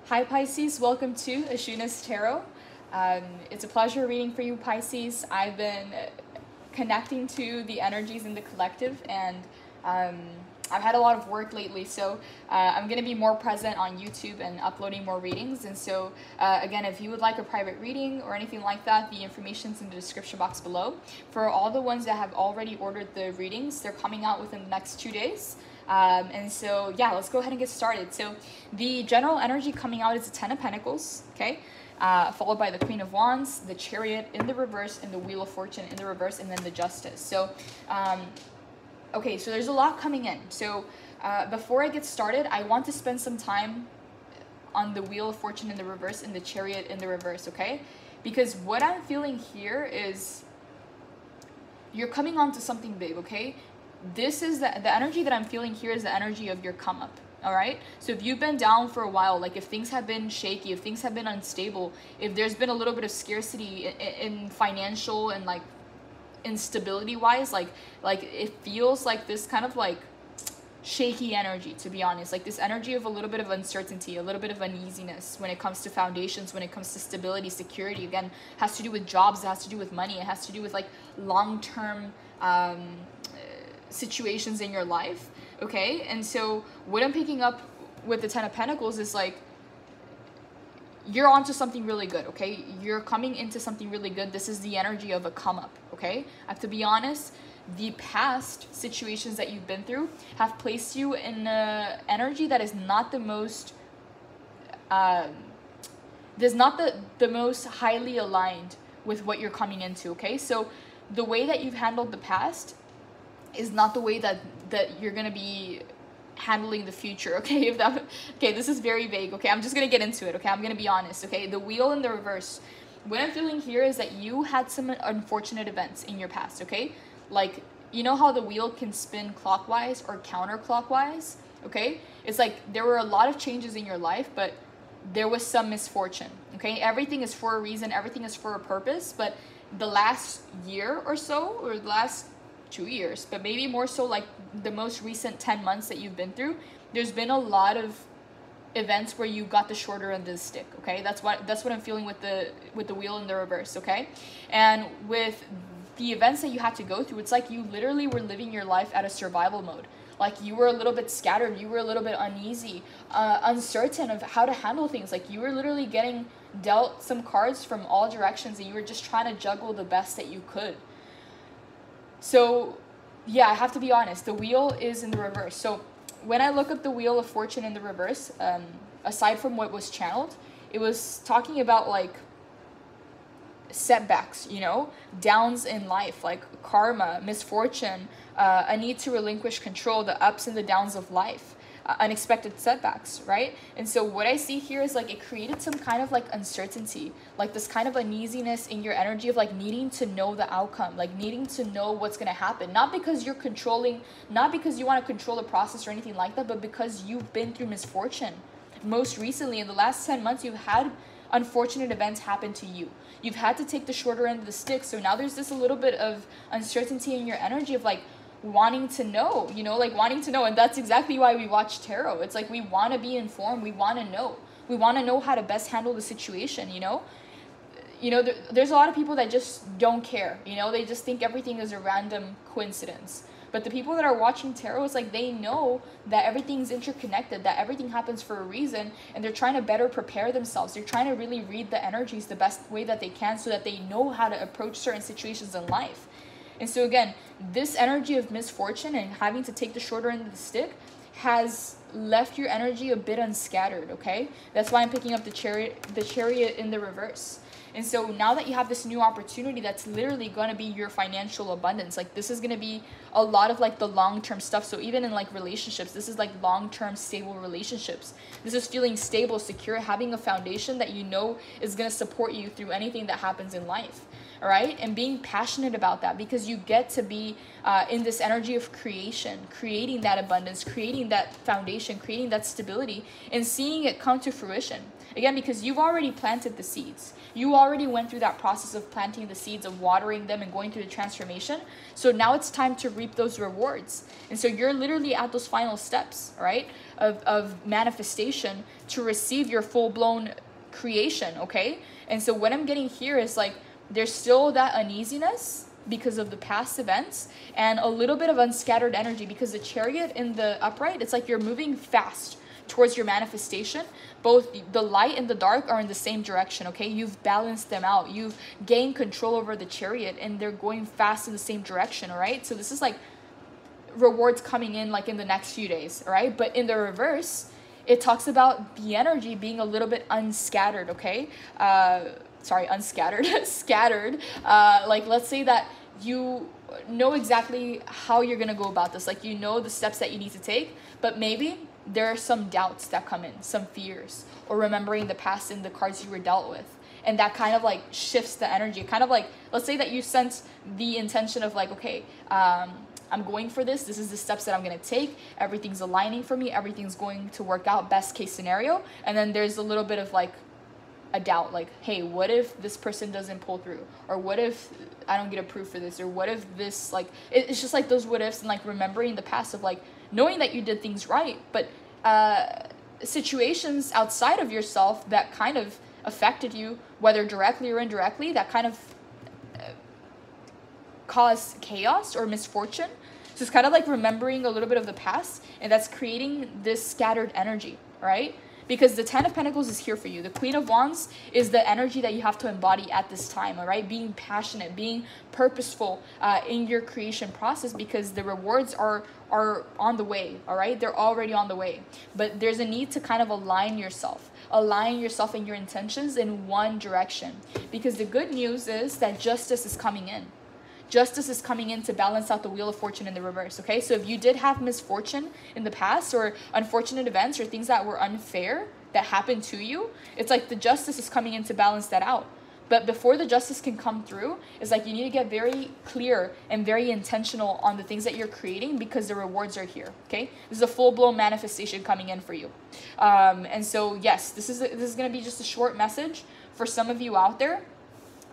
Hi Pisces, welcome to Ashuna's Tarot. It's a pleasure reading for you Pisces. I've been connecting to the energies in the collective, and I've had a lot of work lately, so I'm going to be more present on YouTube and uploading more readings. And so again, if you would like a private reading or anything like that, the information's in the description box below. For all the ones that have already ordered the readings, they're coming out within the next 2 days. And so yeah, let's go ahead and get started. So the general energy coming out is the Ten of Pentacles, okay, followed by the Queen of Wands, the Chariot in the reverse, and the Wheel of Fortune in the reverse, and then the Justice. So okay, so there's a lot coming in. So before I get started, I want to spend some time on the Wheel of Fortune in the reverse and the Chariot in the reverse, okay? Because what I'm feeling here is you're coming on to something big, okay? This is the energy that I'm feeling here is the energy of your come up, all right? So if you've been down for a while, like if things have been shaky, if things have been unstable, if there's been a little bit of scarcity in financial and like instability wise, like it feels like this kind of like shaky energy, to be honest, like this energy of a little bit of uncertainty, a little bit of uneasiness when it comes to foundations, when it comes to stability, security. Again, has to do with jobs, it has to do with money, it has to do with like long-term situations in your life, okay? And so what I'm picking up with the Ten of Pentacles is like you're onto something really good, okay? You're coming into something really good. This is the energy of a come up, okay? I have to be honest, the past situations that you've been through have placed you in an energy that is not the most there's not the most highly aligned with what you're coming into, okay? So the way that you've handled the past is not the way that you're gonna be handling the future, okay? Okay, this is very vague, okay? I'm just gonna get into it, okay? I'm gonna be honest, okay? The Wheel in the reverse. What I'm feeling here is that you had some unfortunate events in your past, okay? Like, you know how the wheel can spin clockwise or counterclockwise, okay? It's like there were a lot of changes in your life, but there was some misfortune, okay? Everything is for a reason, everything is for a purpose, but the last year or so, or the last 2 years, but maybe more so like the most recent 10 months that you've been through, there's been a lot of events where you got the shorter end of the stick, okay? That's what I'm feeling with the Wheel in the reverse, okay? And with the events that you had to go through, it's like you literally were living your life at a survival mode. Like you were a little bit scattered, you were a little bit uneasy, uncertain of how to handle things. Like you were literally getting dealt some cards from all directions and you were just trying to juggle the best that you could. So yeah, I have to be honest, the Wheel is in the reverse. So when I look up the Wheel of Fortune in the reverse, aside from what was channeled, it was talking about like setbacks, you know, downs in life, like karma, misfortune, a need to relinquish control, the ups and the downs of life, unexpected setbacks, right? And so what I see here is like it created some kind of like uncertainty, like this kind of uneasiness in your energy of like needing to know the outcome, like needing to know what's going to happen, not because you're controlling, not because you want to control the process or anything like that, but because you've been through misfortune. Most recently in the last 10 months, you've had unfortunate events happen to you. You've had to take the shorter end of the stick. So now there's this a little bit of uncertainty in your energy of like wanting to know, you know, like wanting to know. And that's exactly why we watch tarot. It's like we want to be informed, we want to know, how to best handle the situation, you know. There's a lot of people that just don't care, you know, they just think everything is a random coincidence. But the people that are watching tarot, it's like they know that everything's interconnected, that everything happens for a reason, and they're trying to better prepare themselves. They're trying to really read the energies the best way that they can so that they know how to approach certain situations in life. And so again, this energy of misfortune and having to take the shorter end of the stick has left your energy a bit unscattered, okay? That's why I'm picking up the chariot in the reverse. And so now that you have this new opportunity, that's literally going to be your financial abundance. Like this is going to be a lot of like the long-term stuff. So even in like relationships, this is like long-term stable relationships. This is feeling stable, secure, having a foundation that you know is going to support you through anything that happens in life. all right? And being passionate about that, because you get to be in this energy of creation, creating that abundance, creating that foundation, creating that stability, and seeing it come to fruition. Again, because you've already planted the seeds. You already went through that process of planting the seeds, of watering them and going through the transformation. So now it's time to reap those rewards. And so you're literally at those final steps, right, of manifestation to receive your full-blown creation, okay? And so what I'm getting here is like, there's still that uneasiness because of the past events, and a little bit of unscattered energy, because the Chariot in the upright, it's like you're moving fast towards your manifestation. Both the light and the dark are in the same direction, okay? You've balanced them out. You've gained control over the Chariot, and they're going fast in the same direction, all right? So this is like rewards coming in like in the next few days, all right? But in the reverse, it talks about the energy being a little bit unscattered, okay? Sorry, unscattered, scattered. Like, let's say that you know exactly how you're gonna go about this. Like, you know the steps that you need to take, but maybe there are some doubts that come in, some fears, or remembering the past and the cards you were dealt with. And that kind of like shifts the energy. Kind of like, let's say that you sense the intention of like, okay, I'm going for this. This is the steps that I'm going to take. Everything's aligning for me. Everything's going to work out, best case scenario. And then there's a little bit of like a doubt, like, hey, what if this person doesn't pull through? Or what if I don't get approved for this? Or what if this, like, it's just like those what ifs, and like remembering the past of like knowing that you did things right, but situations outside of yourself that kind of affected you, whether directly or indirectly, that kind of cause chaos or misfortune. So it's kind of like remembering a little bit of the past, and that's creating this scattered energy, right? Because the Ten of Pentacles is here for you. The Queen of Wands is the energy that you have to embody at this time, all right? Being passionate, being purposeful in your creation process, because the rewards are on the way, all right? They're already on the way. But there's a need to kind of align yourself and your intentions in one direction. Because the good news is that justice is coming in. Justice is coming in to balance out the Wheel of Fortune in the reverse, okay? So if you did have misfortune in the past, or unfortunate events, or things that were unfair that happened to you, it's like the justice is coming in to balance that out. But before the justice can come through, it's like you need to get very clear and very intentional on the things that you're creating, because the rewards are here, okay? This is a full-blown manifestation coming in for you. And so, yes, this is going to be just a short message for some of you out there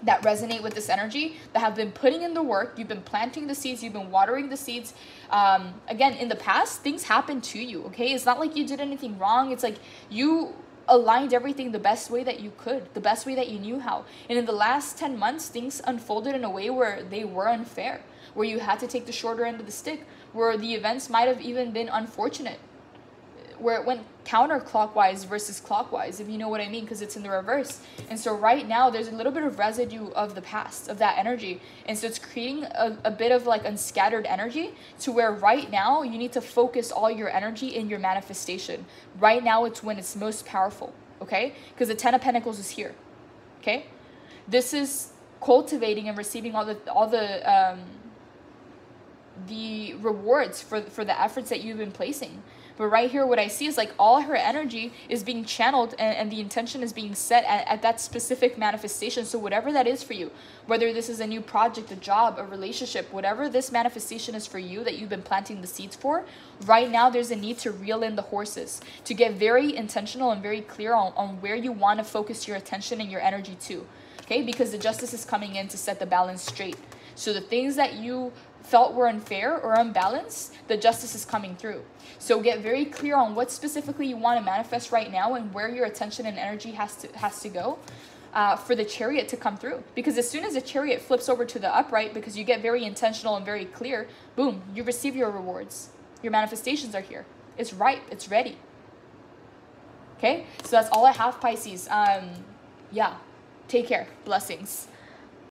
that resonate with this energy, that have been putting in the work. You've been planting the seeds, you've been watering the seeds. Again, in the past, things happened to you, okay? It's not like you did anything wrong. It's like you aligned everything the best way that you could, the best way that you knew how. And in the last 10 months, things unfolded in a way where they were unfair, where you had to take the shorter end of the stick, where the events might have even been unfortunate, where it went counterclockwise versus clockwise, if you know what I mean, because it's in the reverse. And so right now there's a little bit of residue of the past, of that energy, and so it's creating a bit of like unscattered energy, to where right now you need to focus all your energy in your manifestation. Right now it's when it's most powerful, okay? Because the Ten of Pentacles is here, okay? This is cultivating and receiving all the rewards for the efforts that you've been placing. But right here, what I see is like all her energy is being channeled, and the intention is being set at that specific manifestation. So whatever that is for you, whether this is a new project, a job, a relationship, whatever this manifestation is for you that you've been planting the seeds for, right now there's a need to reel in the horses, to get very intentional and very clear on where you want to focus your attention and your energy to, okay? Because the justice is coming in to set the balance straight. So the things that you felt were unfair or unbalanced, the justice is coming through. So get very clear on what specifically you want to manifest right now, and where your attention and energy has to go for the Chariot to come through. Because as soon as the Chariot flips over to the upright, because you get very intentional and very clear, boom, you receive your rewards. Your manifestations are here. It's ripe. It's ready. Okay? So that's all I have, Pisces. Yeah. Take care. Blessings.